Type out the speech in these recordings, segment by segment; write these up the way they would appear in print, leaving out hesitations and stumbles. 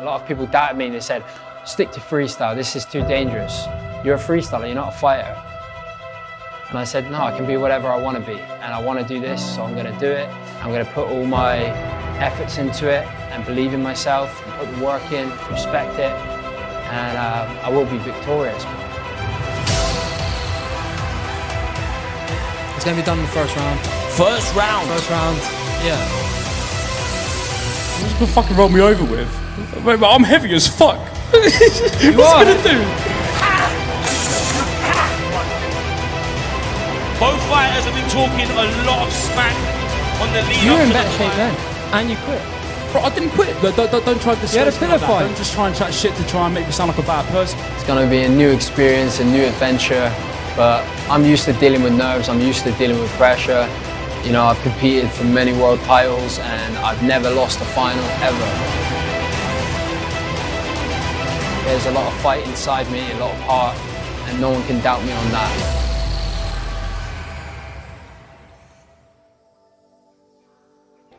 A lot of people doubted me and they said, stick to freestyle, this is too dangerous. You're a freestyler, you're not a fighter. And I said, no, I can be whatever I want to be. And I want to do this, so I'm going to do it. I'm going to put all my efforts into it and believe in myself, and put the work in, respect it, and I will be victorious. It's going to be done in the first round. First round? First round, yeah. What's gonna fucking roll me over with? Mate, I'm heavy as fuck. What's he gonna do? Both fighters have been talking a lot of smack on the lead. You were in better shape then, and you quit. Bro, I didn't quit. Don't try to You had a pillow fight. Don't just try and chat shit to try and make me sound like a bad person. It's going to be a new experience, a new adventure, but I'm used to dealing with nerves, I'm used to dealing with pressure. You know, I've competed for many world titles and I've never lost a final, ever. There's a lot of fight inside me, a lot of heart, and no one can doubt me on that.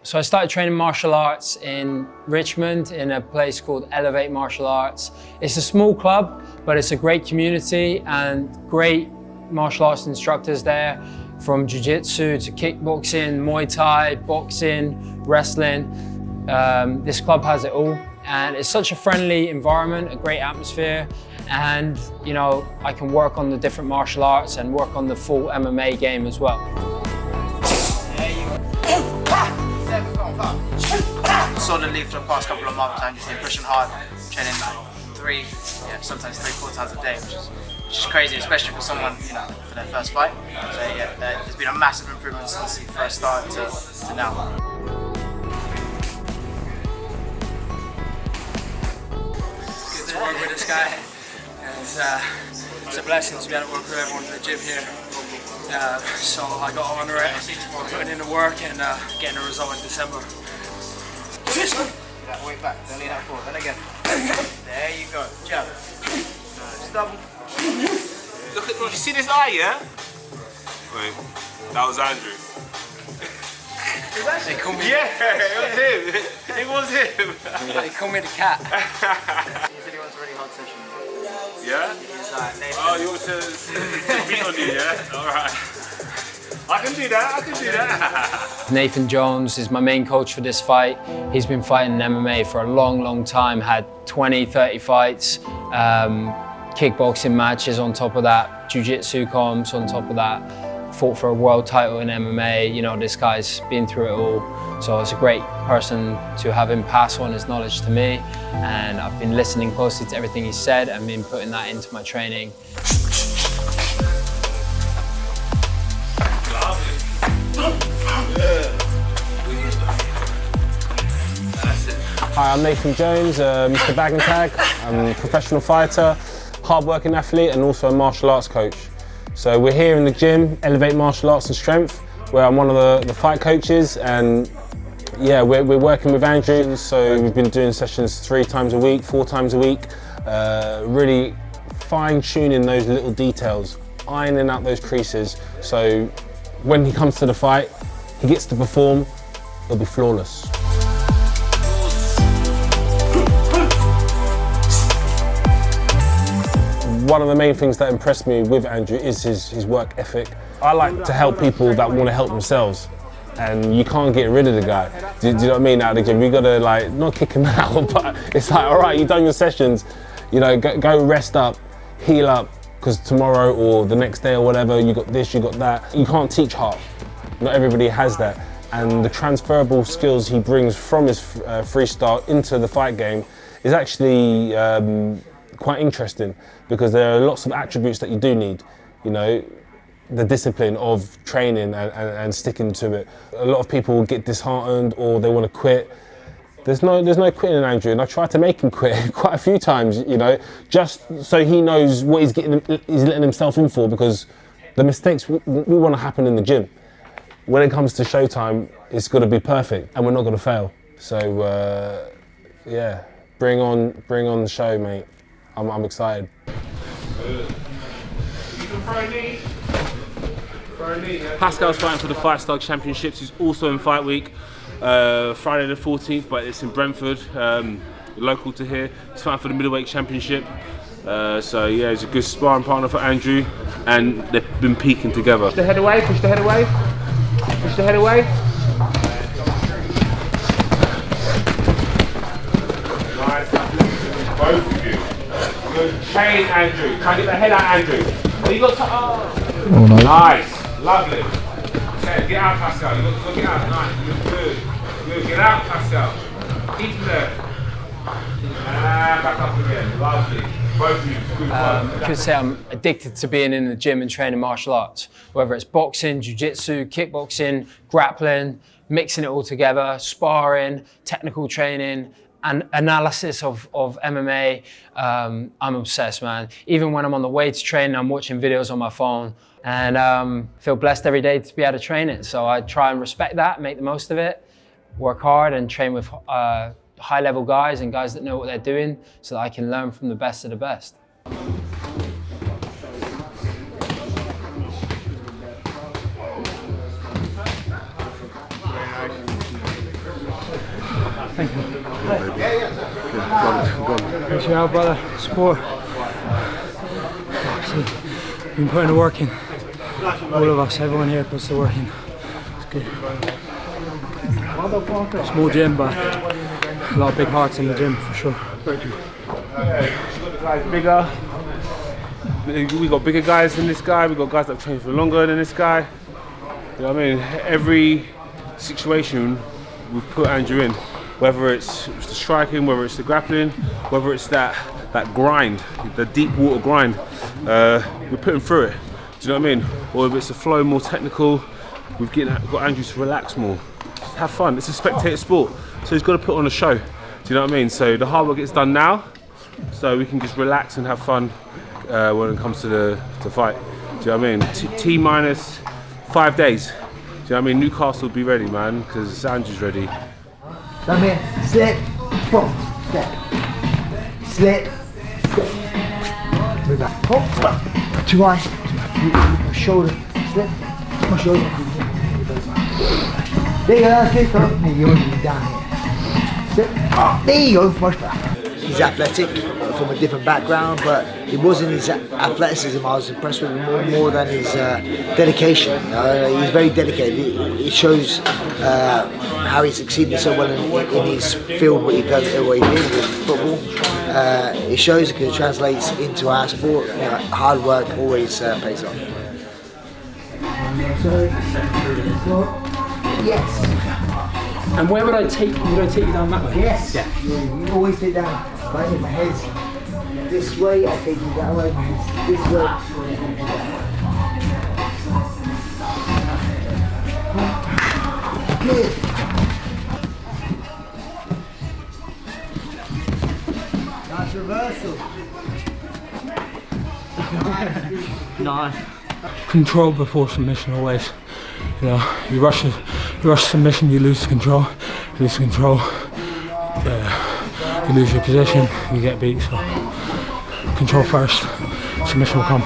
So I started training martial arts in Richmond in a place called Elevate Martial Arts. It's a small club, but it's a great community and great martial arts instructors there, from jiu-jitsu to kickboxing, Muay Thai, boxing, wrestling. This club has it all, and it's such a friendly environment, a great atmosphere, and you know, I can work on the different martial arts and work on the full MMA game as well. Solidly for the past couple of months, I'm just been pushing hard, training like sometimes 3-4 times a day, which is crazy, especially for someone, you know, for their first fight. So yeah, there's been a massive improvement since he first started to now. Good to work with this guy. And it's a blessing to be able to work with everyone in the gym here. So I got to honour it, putting in the work and getting a result in December. That way back, then lean that forward, then again. There you go, jab. Nice, double. Look at, you see this eye, yeah? Wait, that was Andrew. They call me, Yeah, it was him. It was him. they call me the cat. He said he wants a really hard session. Yeah? He's like, Nathan. Oh, you want to beat on you, yeah? Alright. I can do that, I can do that. Nathan Jones is my main coach for this fight. He's been fighting MMA for a long, long time, had 20, 30 fights, kickboxing matches on top of that, jiu-jitsu comps on top of that, fought for a world title in MMA. You know, this guy's been through it all. So it's a great person to have him pass on his knowledge to me. And I've been listening closely to everything he said and been putting that into my training. Hi, I'm Nathan Jones, Mr. Bag and Tag. I'm a professional fighter, hard-working athlete and also a martial arts coach. So we're here in the gym, Elevate Martial Arts and Strength, where I'm one of the fight coaches, and yeah, we're working with Andrew. So we've been doing sessions 3 times a week, 4 times a week, really fine-tuning those little details, ironing out those creases, so when he comes to the fight, he gets to perform, it'll be flawless. One of the main things that impressed me with Andrew is his work ethic. I like to help people that want to help themselves, and you can't get rid of the guy. Do you know what I mean? Out of the gym, you gotta like not kick him out, but it's like, all right, you've done your sessions, you know, go rest up, heal up, because tomorrow or the next day or whatever, you got this, you got that. You can't teach heart. Not everybody has that, and the transferable skills he brings from his freestyle into the fight game is actually quite interesting, because there are lots of attributes that you do need. You know, the discipline of training and sticking to it. A lot of people get disheartened or they want to quit. There's no quitting in Andrew, and I tried to make him quit quite a few times, you know, just so he knows what he's letting himself in for, because the mistakes we want to happen in the gym. When it comes to showtime, it's got to be perfect, and we're not going to fail. So yeah, bring on the show, mate. I'm excited. Pascal's fighting for the Fight Star Championships. He's also in fight week, Friday the 14th, but it's in Brentford. local to here. He's fighting for the middleweight championship. So yeah, he's a good sparring partner for Andrew, and they've been peaking together. Push the head away, push the head away, push the head away. Nice, both of you. Good chain, Andrew. Try and get the head out, Andrew. Oh, you got to, oh no. Nice, lovely. Okay, get out, Pascal. You got to get out, nice, good. Good, get out, Pascal. Keep him there. And back up again, lovely. Both of you, good work. I could say I'm addicted to being in the gym and training martial arts, whether it's boxing, jiu-jitsu, kickboxing, grappling, mixing it all together, sparring, technical training, and analysis of MMA. I'm obsessed, man. Even when I'm on the way to training, I'm watching videos on my phone, and feel blessed every day to be able to train it. So I try and respect that, make the most of it, work hard and train with high-level guys and guys that know what they're doing so that I can learn from the best of the best. Thank you. Thanks for your help, brother. Support. Been putting the work in. All of us, everyone here puts the work in. It's good. Small gym, but a lot of big hearts in the gym for sure. Thank you. Guys bigger. We got bigger guys than this guy. We got guys that have trained for longer than this guy. You know what I mean? Every situation we've put Andrew in, whether it's the striking, whether it's the grappling, whether it's that grind, the deep water grind, we're putting through it. Do you know what I mean? Or if it's the flow, more technical, we've got Andrew to relax more. Just have fun. It's a spectator sport, so he's got to put on a show. Do you know what I mean? So the hard work gets done now, so we can just relax and have fun when it comes to the fight. Do you know what I mean? T minus 5 days. Do you know what I mean? Newcastle will be ready, man, because Andrew's ready. Come here, slip, boom, step, slip, step, move back, hop, too high, shoulder, slip, my shoulder, there you go, that's good, come, you're down here, slip, there you go, much better. He's athletic from a different background, but it wasn't his athleticism I was impressed with more than his dedication. He's very dedicated. It shows how he succeeded so well in his field, what he did with football. It shows because it translates into our sport. You know, hard work always pays off. Yes. And where would I take you? Would I take you down that way? Yes. Yeah. You always take down. Right, my head's this way, I take you that way, my head's this way. Good. Nice reversal. Nice. Control before submission always. You know, you rush submission, you lose control. You lose control. You lose your position, you get beat, so control first, submission will come.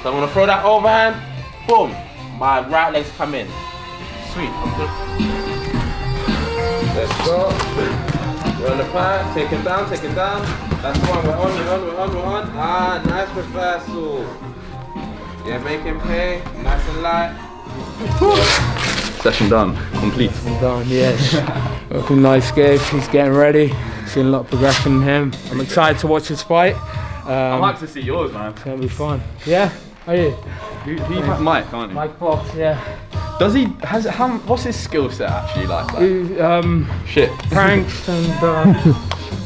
So I'm gonna throw that overhand, boom, my right leg's come in. Sweet, I'm good. Let's go. We're on the pad, take it down, take it down. That's one, we're on. Ah, nice reversal. Yeah, make him pay, nice and light. Session done, complete. Done, yes. Looking nice, Gabe, he's getting ready. Seeing a lot of progression in him. I'm excited to watch his fight. I'd like to see yours, man. It's gonna be fun. Yeah, are you? You have Mike, can't you? Mike Fox, yeah. Does he, what's his skill set actually like? Shit. Pranks and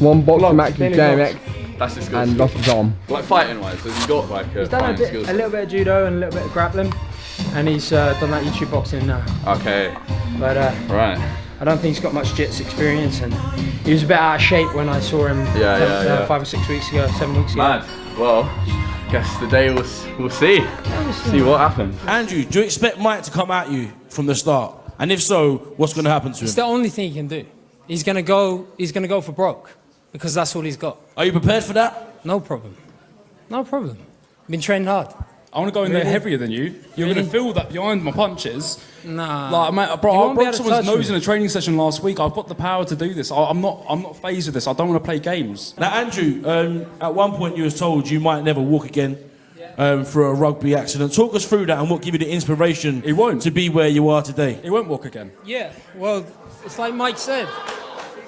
one boxing match with JMX That's his skill and lost his arm. Like fighting wise, has he got like he's done a little bit of judo and a little bit of grappling, and he's done that YouTube boxing now. Okay. But right. I don't think he's got much jits experience, and he was a bit out of shape when I saw him 5 or 6 weeks ago, 7 weeks ago. Mad. Well, guess the day we'll see. See what happens. Andrew, do you expect Mike to come at you from the start? And if so, what's going to happen to him? It's the only thing he can do. He's gonna go for broke. because that's all he's got. Are you prepared for that? No problem. No problem. Been training hard. I want to go in there heavier than you. You're going to feel that behind my punches. Nah. Like, mate, bro, I broke someone's nose in a training session last week. I've got the power to do this. I'm not phased with this. I don't want to play games. Now, Andrew, at one point you was told you might never walk again for a rugby accident. Talk us through that and what gave you the inspiration to be where you are today. He won't walk again. Yeah, well, it's like Mike said.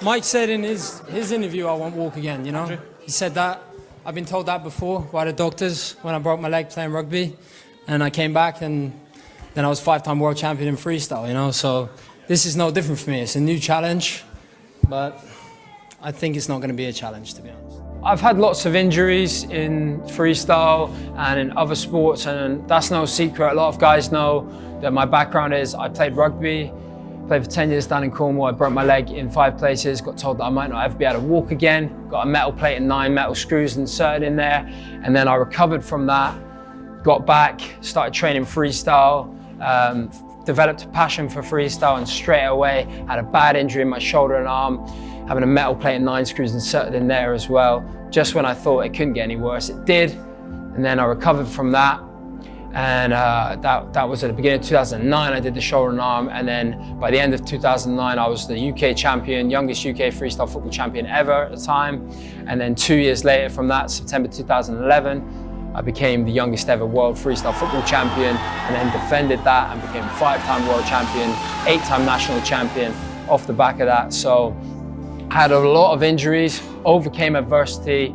Mike said in his interview, I won't walk again, you know? He said that. I've been told that before by the doctors when I broke my leg playing rugby. And I came back and then I was 5-time world champion in freestyle, you know? So this is no different for me. It's a new challenge, but I think it's not going to be a challenge, to be honest. I've had lots of injuries in freestyle and in other sports, and that's no secret. A lot of guys know that my background is I played rugby, played for 10 years down in Cornwall. I broke my leg in 5 places, got told that I might not ever be able to walk again, got a metal plate and 9 metal screws inserted in there, and then I recovered from that, got back, started training freestyle, developed a passion for freestyle, and straight away had a bad injury in my shoulder and arm, having a metal plate and 9 screws inserted in there as well. Just when I thought it couldn't get any worse, it did. And then I recovered from that. And that was at the beginning of 2009, I did the shoulder and arm. And then by the end of 2009, I was the UK champion, youngest UK freestyle football champion ever at the time. And then 2 years later from that, September 2011, I became the youngest ever world freestyle football champion, and then defended that and became 5-time world champion, 8-time national champion off the back of that. So I had a lot of injuries, overcame adversity.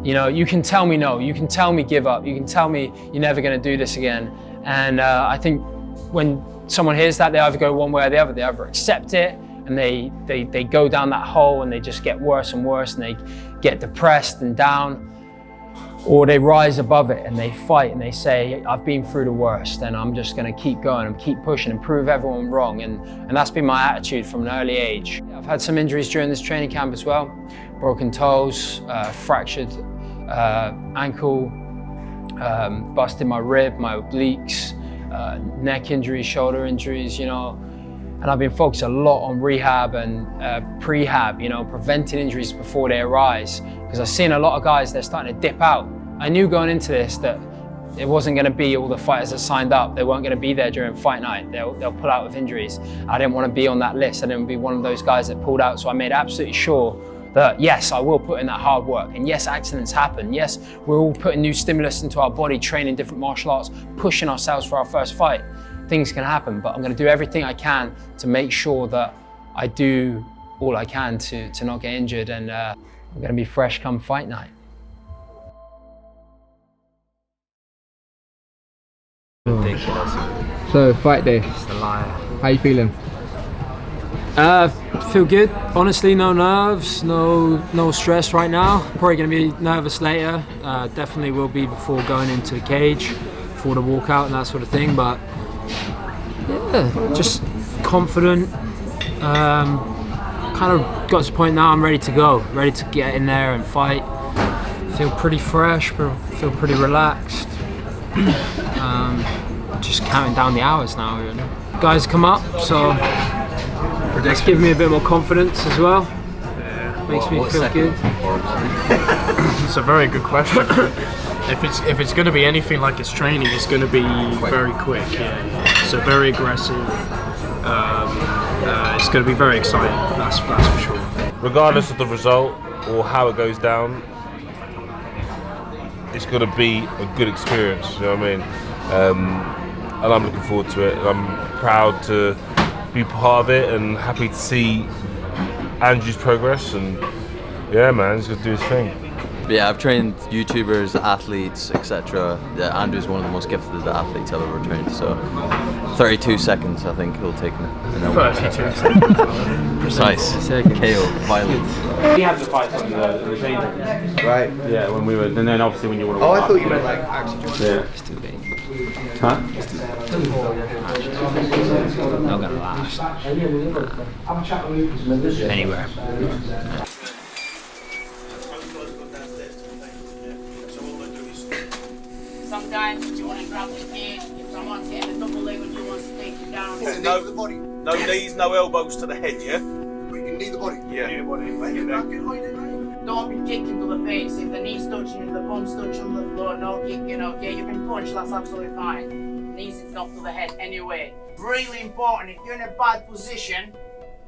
You know, you can tell me no, you can tell me give up, you can tell me you're never gonna do this again. And I think when someone hears that, they either go one way or the other. They either accept it and they go down that hole and they just get worse and worse and they get depressed and down, or they rise above it and they fight and they say, I've been through the worst and I'm just gonna keep going and keep pushing and prove everyone wrong. And that's been my attitude from an early age. I've had some injuries during this training camp as well. Broken toes, fractured ankle, busted my rib, my obliques, neck injuries, shoulder injuries, you know. And I've been focused a lot on rehab and prehab, you know, preventing injuries before they arise. Because I've seen a lot of guys, they're starting to dip out. I knew going into this that it wasn't going to be all the fighters that signed up. They weren't going to be there during fight night. They'll pull out with injuries. I didn't want to be on that list. I didn't want to be one of those guys that pulled out. So I made absolutely sure that yes, I will put in that hard work. And yes, accidents happen. Yes, we're all putting new stimulus into our body, training different martial arts, pushing ourselves for our first fight. Things can happen, but I'm going to do everything I can to make sure that I do all I can to not get injured, and I'm going to be fresh come fight night. Ridiculous. So, fight day. It's the liar. How you feeling? Feel good. Honestly, no nerves, no stress right now. Probably going to be nervous later. Definitely will be before going into the cage, before the walkout and that sort of thing. But yeah, just confident. Kind of got to the point now I'm ready to go, ready to get in there and fight. Feel pretty fresh, feel pretty relaxed. Just counting down the hours now, really. Guys come up, so it's giving me a bit more confidence as well. Yeah. Makes me feel good. It's a very good question. If it's going to be anything like its training, it's going to be very quick. Yeah. So very aggressive. It's going to be very exciting. That's for sure. Regardless of the result or how it goes down, it's going to be a good experience. You know what I mean? And I'm looking forward to it. And I'm proud to be part of it and happy to see Andrew's progress. And yeah, man, he's going to do his thing. Yeah, I've trained YouTubers, athletes, etc. Yeah, Andrew's one of the most gifted athletes I've ever trained. So 32 seconds, I think he'll take me. 32 seconds. Precise. KO. Violent. We had the fight on the training. Right. Yeah, when we were, and then obviously when you want to. Oh, I thought you meant like actually. Yeah. It's too late. Huh? Not gonna last. Anywhere. Sometimes you want to grab the cage, if someone's hitting a double leg and you want to take you down. No knees, no elbows to the head, yeah? We can knee the body. Yeah. Knee the body. don't be kicking to the face. If the knee's touching, if the bum's touching the floor, no kicking, okay? You can punch, that's absolutely fine. Knees is not to the head anyway. Really important, if you're in a bad position,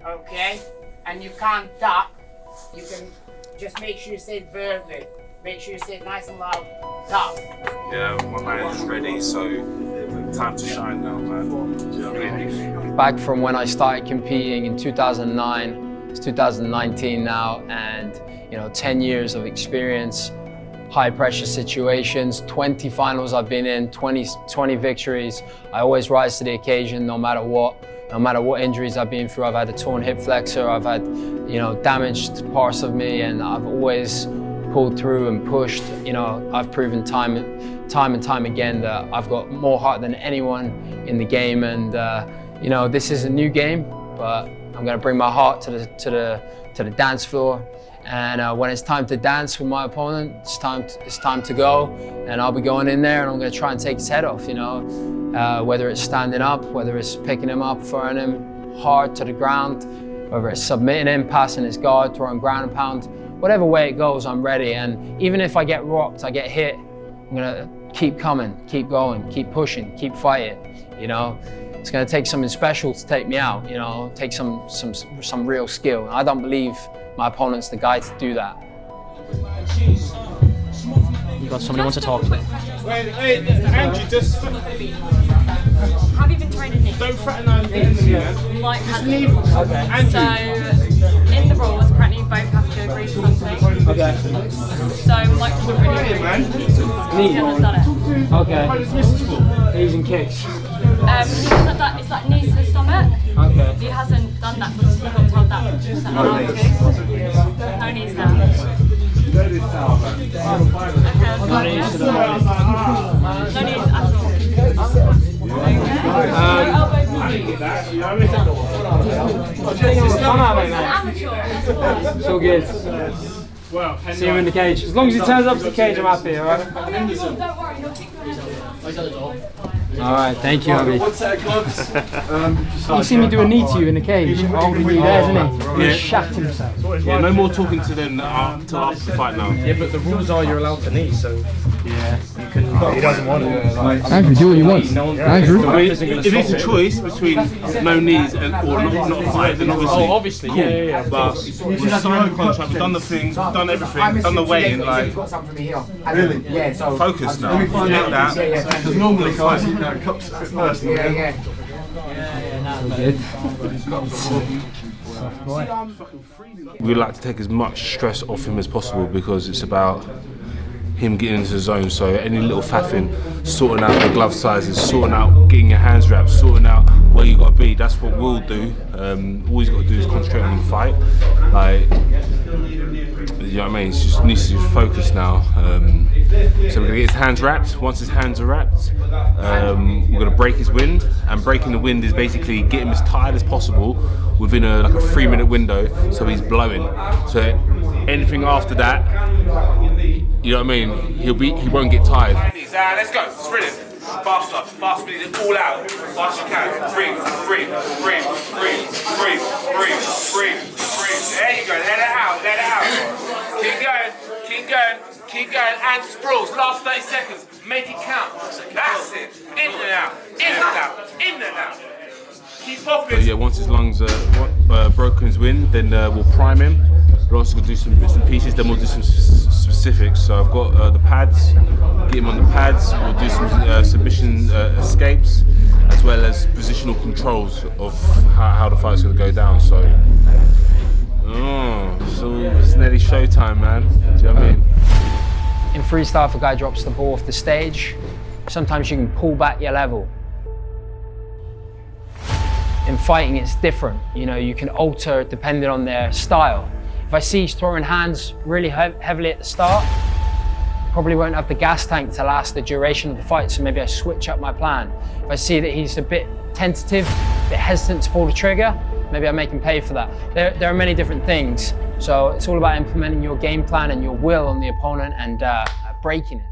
okay, and you can't duck, you can just make sure you say it verbally. Make sure you say it nice and loud, duck. Yeah, my man is ready, so time to shine now, man. Do you know what I mean? Back from when I started competing in 2009, it's 2019 now, and 10 years of experience, high pressure situations, 20 finals I've been in, 20 victories. I always rise to the occasion no matter what injuries I've been through. I've had a torn hip flexor, I've had damaged parts of me, and I've always pulled through and pushed. I've proven time and time again that I've got more heart than anyone in the game, and this is a new game, but I'm going to bring my heart to the dance floor. And when it's time to dance with my opponent, it's time to go, and I'll be going in there and I'm going to try and take his head off. Whether it's standing up, whether it's picking him up, throwing him hard to the ground, whether it's submitting him, passing his guard, throwing ground and pound, whatever way it goes, I'm ready. And even if I get rocked, I get hit, I'm gonna keep coming, keep going, keep pushing, keep fighting. It's gonna take something special to take me out. Take some real skill. I don't believe my opponent's the guy to do that. You got somebody who wants to talk to you. Wait, Andrew, just... Have you been training Nick? Don't fraternise the enemy, man. Like, just leave. Okay. Andrew. So, in the rules, apparently you both have to agree to something. Okay. So, like, to really agree. He hasn't done it. Okay. Knees and kicks. He hasn't done, it's like knees to the stomach. Okay. He hasn't done that because he got told that. No knees now. No knees to the body. No knees at all. It's all good. See him in the cage. As long as he turns up to the cage, I'm happy, alright? Don't worry, he'll kick your Alright, thank you, Abby. One set of gloves. You see me do a knee to you in the cage, holding you there, isn't he? He shat himself. Yeah, no more talking to them till after the fight now. Yeah, but the rules are you're allowed to knee, so yeah, you can. He doesn't want to. Andrew, do what you want. Andrew. If it's a choice between no knees or not fight, then obviously. Cool. Yeah. But we've signed the contract, we've done the thing, done everything, done the weigh-in, like. Really? Yeah. So focus now. Forget that. Because normally guys, cups first. Yeah. We like to take as much stress off him as possible because it's about him getting into the zone. So any little faffing, sorting out the glove sizes, sorting out getting your hands wrapped, sorting out where you got to be. That's what we'll do. All he's got to do is concentrate on the fight. Like, you know what I mean? He just needs to just focus now. So we're gonna get his hands wrapped. Once his hands are wrapped, we're gonna break his wind. And breaking the wind is basically get him as tired as possible within like a 3-minute window, so he's blowing. So anything after that, you know what I mean? He won't get tired. Let's go. Sprint it. Faster, fast speed, all out. Fast you can. Breathe. There you go. Let it out. Keep going. And sprawls. Last 30 seconds. Make it count. That's it. In and out. Keep popping. But yeah, once his lungs are broken his wind, then we'll prime him. We're also going to do some bits and pieces, then we'll do some specifics. So I've got the pads, get him on the pads, we'll do some submission escapes, as well as positional controls of how the fight's going to go down. So, it's nearly showtime, man. Do you know what I mean? In freestyle, if a guy drops the ball off the stage, sometimes you can pull back your level. In fighting, it's different. You can alter depending on their style. If I see he's throwing hands really heavily at the start, probably won't have the gas tank to last the duration of the fight, so maybe I switch up my plan. If I see that he's a bit tentative, a bit hesitant to pull the trigger, maybe I make him pay for that. There are many different things, so it's all about implementing your game plan and your will on the opponent and breaking it.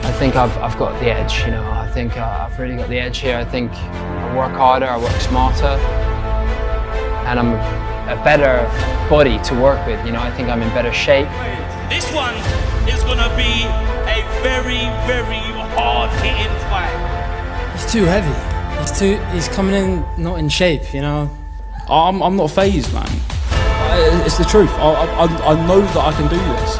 I think I've got the edge, you know. I think I've really got the edge here. I think I work harder, I work smarter, and I'm a better body to work with, you know. I think I'm in better shape. This one is gonna be a very, very hard-hitting fight. He's too heavy. He's coming in not in shape, you know. I'm not phased, man. It's the truth. I know that I can do this.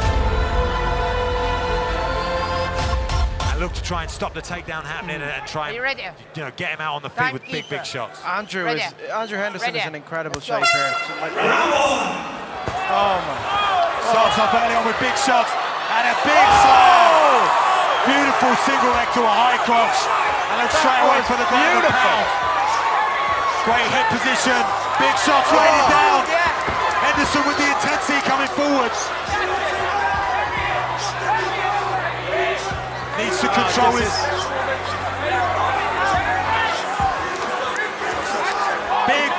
And look to try and stop the takedown happening and try and get him out on the feet with big shots. Andrew Henderson is in incredible shape here. Oh my. Starts off early on with big shots and a big slam. Beautiful single leg to a high crotch. And then straight away for the ground and pound. Great hip position. Big shots raining down. Henderson with the intensity coming forwards. Needs to control his...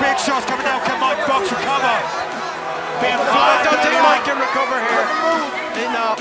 Big shots coming down. Can Mike Fox recover? I don't think Mike can recover here. No.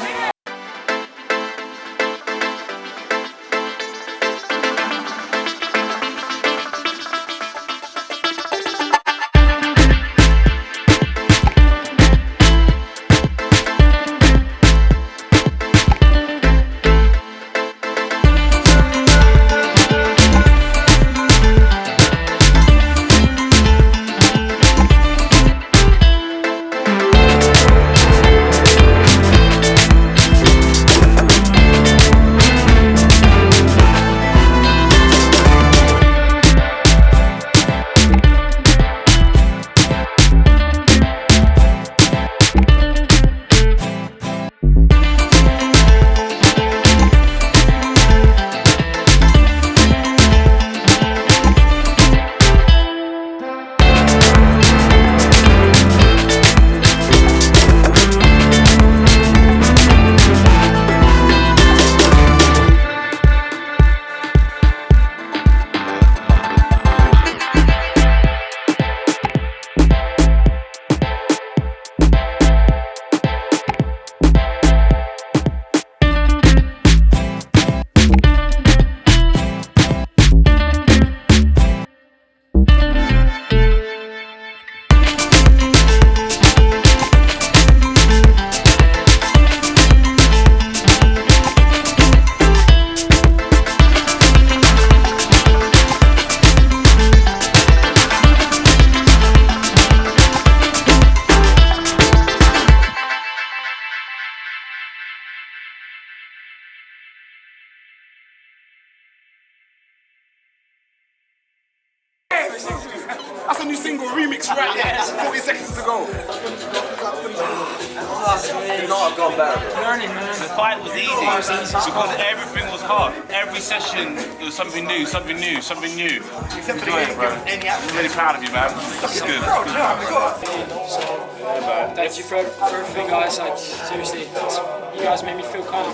That's a new single remix right there, 40 seconds to go. Could not have gone better. Learning, man. The fight was easy because everything was hard. Every session it was something new, something new, something new. Except for the game, bro. I'm really proud of you, man. It's good. Thank you for everything, guys. Like, seriously, you guys made me feel calm.